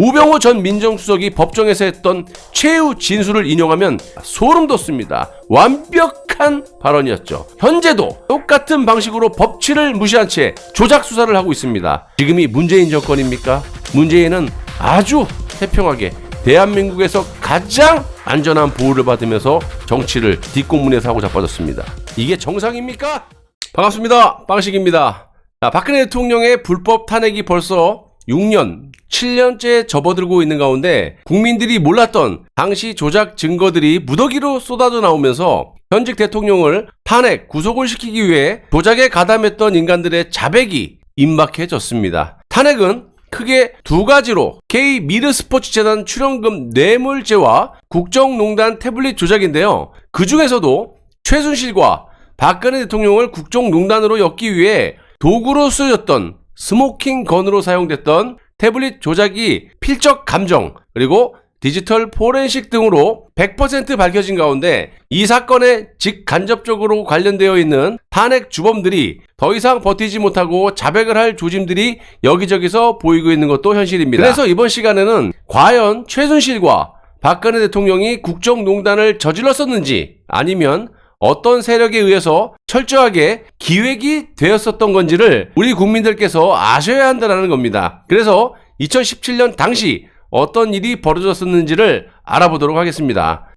우병우 전 민정수석이 법정에서 했던 최후 진술을 인용하면 소름 돋습니다. 완벽한 발언이었죠. 현재도 똑같은 방식으로 법치를 무시한 채 조작 수사를 하고 있습니다. 지금이 문재인 정권입니까? 문재인은 아주 태평하게 대한민국에서 가장 안전한 보호를 받으면서 정치를 뒷공문에서 하고 자빠졌습니다. 이게 정상입니까? 반갑습니다. 빵식입니다. 박근혜 대통령의 불법 탄핵이 벌써 6년, 7년째 접어들고 있는 가운데 국민들이 몰랐던 당시 조작 증거들이 무더기로 쏟아져 나오면서 현직 대통령을 탄핵, 구속을 시키기 위해 조작에 가담했던 인간들의 자백이 임박해졌습니다. 탄핵은 크게 두 가지로 K미르스포츠재단 출연금 뇌물죄와 국정농단 태블릿 조작인데요. 그 중에서도 최순실과 박근혜 대통령을 국정농단으로 엮기 위해 도구로 쓰여졌던 스모킹 건으로 사용됐던 태블릿 조작이 필적 감정 그리고 디지털 포렌식 등으로 100% 밝혀진 가운데 이 사건에 직간접적으로 관련되어 있는 탄핵 주범들이 더 이상 버티지 못하고 자백을 할 조짐들이 여기저기서 보이고 있는 것도 현실입니다. 그래서 이번 시간에는 과연 최순실과 박근혜 대통령이 국정농단을 저질렀었는지 아니면 어떤 세력에 의해서 철저하게 기획이 되었었던 건지를 우리 국민들께서 아셔야 한다는 겁니다. 그래서 2017년 당시 어떤 일이 벌어졌었는지를 알아보도록 하겠습니다.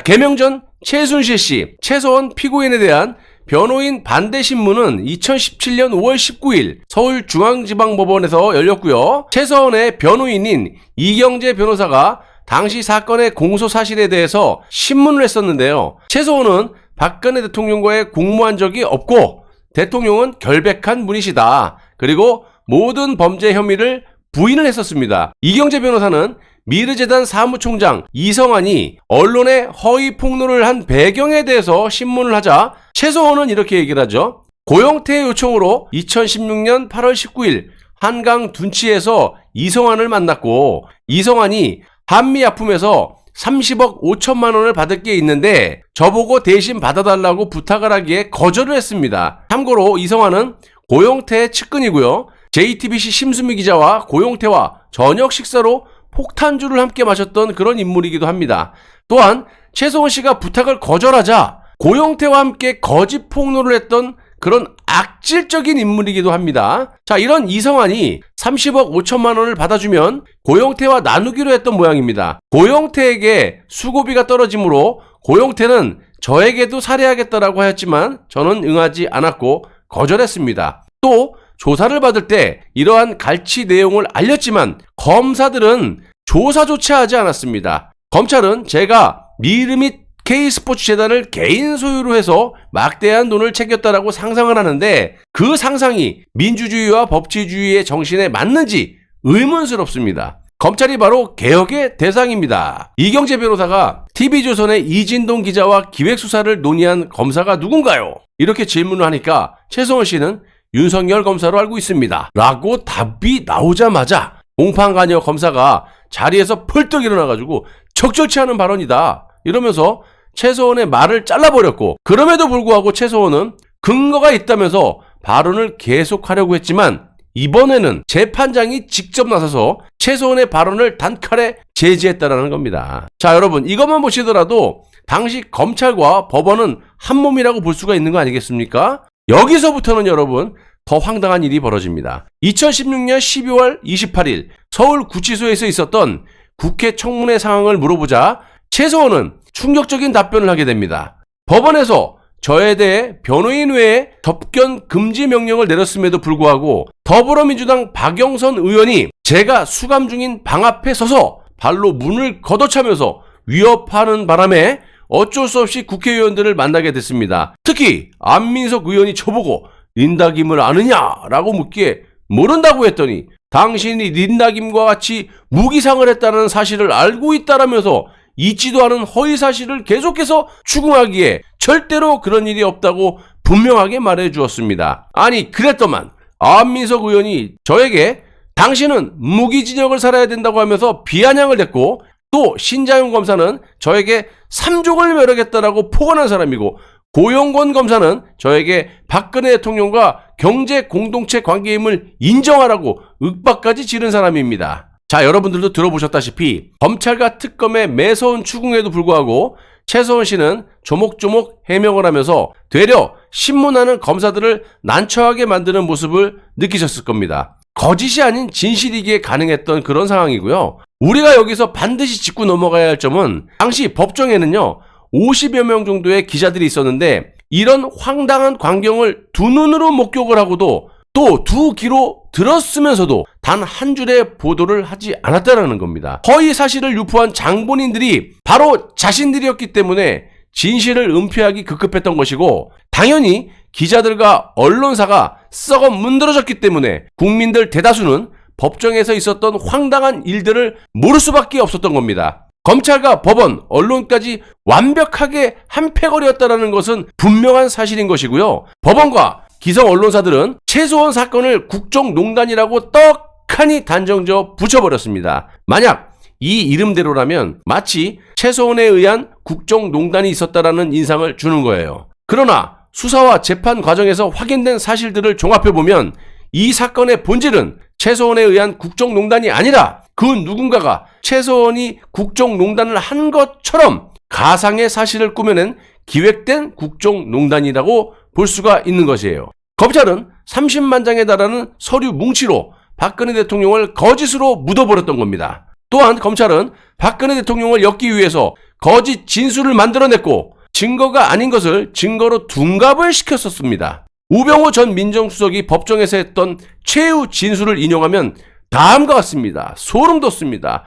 개명 전 최순실 씨, 최서원 피고인에 대한 변호인 반대 신문은 2017년 5월 19일 서울중앙지방법원에서 열렸고요. 최서원의 변호인인 이경재 변호사가 당시 사건의 공소 사실에 대해서 신문을 했었는데요. 최서원은 박근혜 대통령과의 공모한 적이 없고 대통령은 결백한 분이시다. 그리고 모든 범죄 혐의를 부인을 했었습니다. 이경재 변호사는 미르재단 사무총장 이성환이 언론에 허위 폭로를 한 배경에 대해서 신문을 하자 최서원은 이렇게 얘기를 하죠. 고영태의 요청으로 2016년 8월 19일 한강 둔치에서 이성환을 만났고 이성환이 한미약품에서 30억 5천만 원을 받을 게 있는데 저보고 대신 받아달라고 부탁을 하기에 거절을 했습니다. 참고로 이성환은 고영태의 측근이고요. JTBC 심수미 기자와 고영태와 저녁 식사로 폭탄주를 함께 마셨던 그런 인물이기도 합니다. 또한 최서원 씨가 부탁을 거절하자 고영태와 함께 거짓 폭로를 했던 그런 악질적인 인물이기도 합니다. 자, 이런 이성환이 30억 5천만 원을 받아주면 고영태와 나누기로 했던 모양입니다. 고영태에게 수고비가 떨어지므로 고영태는 저에게도 살해하겠다라고 하였지만 저는 응하지 않았고 거절했습니다. 또 조사를 받을 때 이러한 갈취 내용을 알렸지만 검사들은 조사조차 하지 않았습니다. 검찰은 제가 미르 및 K스포츠재단을 개인 소유로 해서 막대한 돈을 챙겼다라고 상상을 하는데 그 상상이 민주주의와 법치주의의 정신에 맞는지 의문스럽습니다. 검찰이 바로 개혁의 대상입니다. 이경재 변호사가 TV조선의 이진동 기자와 기획수사를 논의한 검사가 누군가요? 이렇게 질문을 하니까 최서원 씨는 윤석열 검사로 알고 있습니다. 라고 답이 나오자마자 공판관여 검사가 자리에서 펄떡 일어나가지고 적절치 않은 발언이다. 이러면서 최서원의 말을 잘라버렸고 그럼에도 불구하고 최서원은 근거가 있다면서 발언을 계속하려고 했지만 이번에는 재판장이 직접 나서서 최서원의 발언을 단칼에 제지했다라는 겁니다. 자, 여러분 이것만 보시더라도 당시 검찰과 법원은 한 몸이라고 볼 수가 있는 거 아니겠습니까? 여기서부터는 여러분 더 황당한 일이 벌어집니다. 2016년 12월 28일 서울구치소에서 있었던 국회 청문회 상황을 물어보자 최서원은 충격적인 답변을 하게 됩니다. 법원에서 저에 대해 변호인 외에 접견 금지 명령을 내렸음에도 불구하고 더불어민주당 박영선 의원이 제가 수감 중인 방 앞에 서서 발로 문을 걷어차면서 위협하는 바람에 어쩔 수 없이 국회의원들을 만나게 됐습니다. 특히 안민석 의원이 저보고 린다 김을 아느냐라고 묻기에 모른다고 했더니 당신이 린다 김과 같이 무기상을 했다는 사실을 알고 있다라면서 있지도 않은 허위 사실을 계속해서 추궁하기에 절대로 그런 일이 없다고 분명하게 말해 주었습니다. 아니 그랬더만 안민석 의원이 저에게 당신은 무기징역을 살아야 된다고 하면서 비아냥을 댔고 또 신자용 검사는 저에게 3족을 멸하겠다라고 포관한 사람이고 고용권 검사는 저에게 박근혜 대통령과 경제 공동체 관계임을 인정하라고 윽박까지 지른 사람입니다. 자, 여러분들도 들어보셨다시피 검찰과 특검의 매서운 추궁에도 불구하고 최서원 씨는 조목조목 해명을 하면서 되려 신문하는 검사들을 난처하게 만드는 모습을 느끼셨을 겁니다. 거짓이 아닌 진실이기에 가능했던 그런 상황이고요. 우리가 여기서 반드시 짚고 넘어가야 할 점은 당시 법정에는요 50여 명 정도의 기자들이 있었는데 이런 황당한 광경을 두 눈으로 목격을 하고도 또 두 귀로 들었으면서도 단 한 줄의 보도를 하지 않았다는 겁니다. 허위 사실을 유포한 장본인들이 바로 자신들이었기 때문에 진실을 은폐하기 급급했던 것이고 당연히 기자들과 언론사가 썩어 문드러졌기 때문에 국민들 대다수는 법정에서 있었던 황당한 일들을 모를 수밖에 없었던 겁니다. 검찰과 법원, 언론까지 완벽하게 한패거리였다는 것은 분명한 사실인 것이고요. 법원과 기성 언론사들은 최소원 사건을 국정농단이라고 떡하니 단정지어 붙여버렸습니다. 만약 이 이름대로라면 마치 최소원에 의한 국정농단이 있었다라는 인상을 주는 거예요. 그러나 수사와 재판 과정에서 확인된 사실들을 종합해보면 이 사건의 본질은 최소원에 의한 국정농단이 아니라 그 누군가가 최소원이 국정농단을 한 것처럼 가상의 사실을 꾸며낸 기획된 국정농단이라고 볼 수가 있는 것이에요. 검찰은 30만 장에 달하는 서류 뭉치로 박근혜 대통령을 거짓으로 묻어버렸던 겁니다. 또한 검찰은 박근혜 대통령을 엮기 위해서 거짓 진술을 만들어냈고 증거가 아닌 것을 증거로 둔갑을 시켰었습니다. 우병우 전 민정수석이 법정에서 했던 최후 진술을 인용하면 다음과 같습니다. 소름 돋습니다.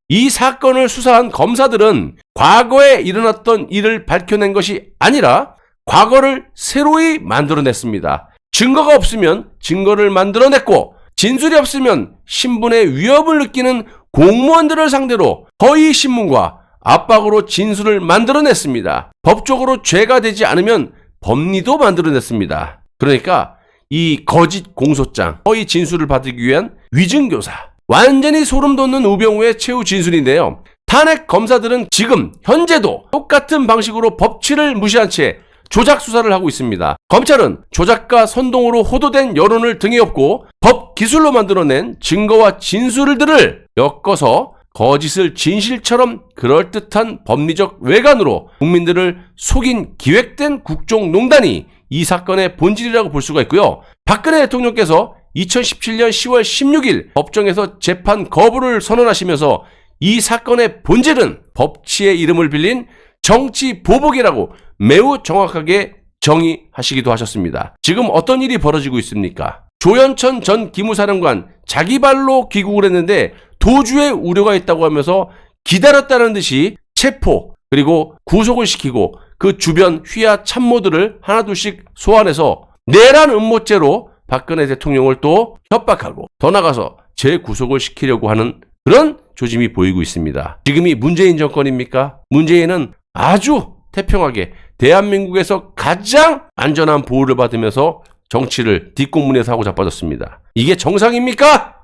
이 사건을 수사한 검사들은 과거에 일어났던 일을 밝혀낸 것이 아니라 과거를 새로이 만들어냈습니다. 증거가 없으면 증거를 만들어냈고 진술이 없으면 신분의 위협을 느끼는 공무원들을 상대로 허위 신문과 압박으로 진술을 만들어냈습니다. 법적으로 죄가 되지 않으면 법리도 만들어냈습니다. 그러니까 이 거짓 공소장, 허위 진술을 받기 위한 위증교사. 완전히 소름 돋는 우병우의 최후 진술인데요. 탄핵 검사들은 지금 현재도 똑같은 방식으로 법치를 무시한 채 조작 수사를 하고 있습니다. 검찰은 조작과 선동으로 호도된 여론을 등에 업고 법 기술로 만들어낸 증거와 진술들을 엮어서 거짓을 진실처럼 그럴듯한 법리적 외관으로 국민들을 속인 기획된 국정농단이 이 사건의 본질이라고 볼 수가 있고요. 박근혜 대통령께서 2017년 10월 16일 법정에서 재판 거부를 선언하시면서 이 사건의 본질은 법치의 이름을 빌린 정치 보복이라고 매우 정확하게 정의하시기도 하셨습니다. 지금 어떤 일이 벌어지고 있습니까? 조현천 전 기무사령관 자기 발로 귀국을 했는데 도주의 우려가 있다고 하면서 기다렸다는 듯이 체포 그리고 구속을 시키고 그 주변 휘하 참모들을 하나둘씩 소환해서 내란 음모죄로 박근혜 대통령을 또 협박하고 더 나가서 재구속을 시키려고 하는 그런 조짐이 보이고 있습니다. 지금이 문재인 정권입니까? 문재인은 아주 태평하게 대한민국에서 가장 안전한 보호를 받으면서 정치를 뒷공문에서 하고 자빠졌습니다. 이게 정상입니까?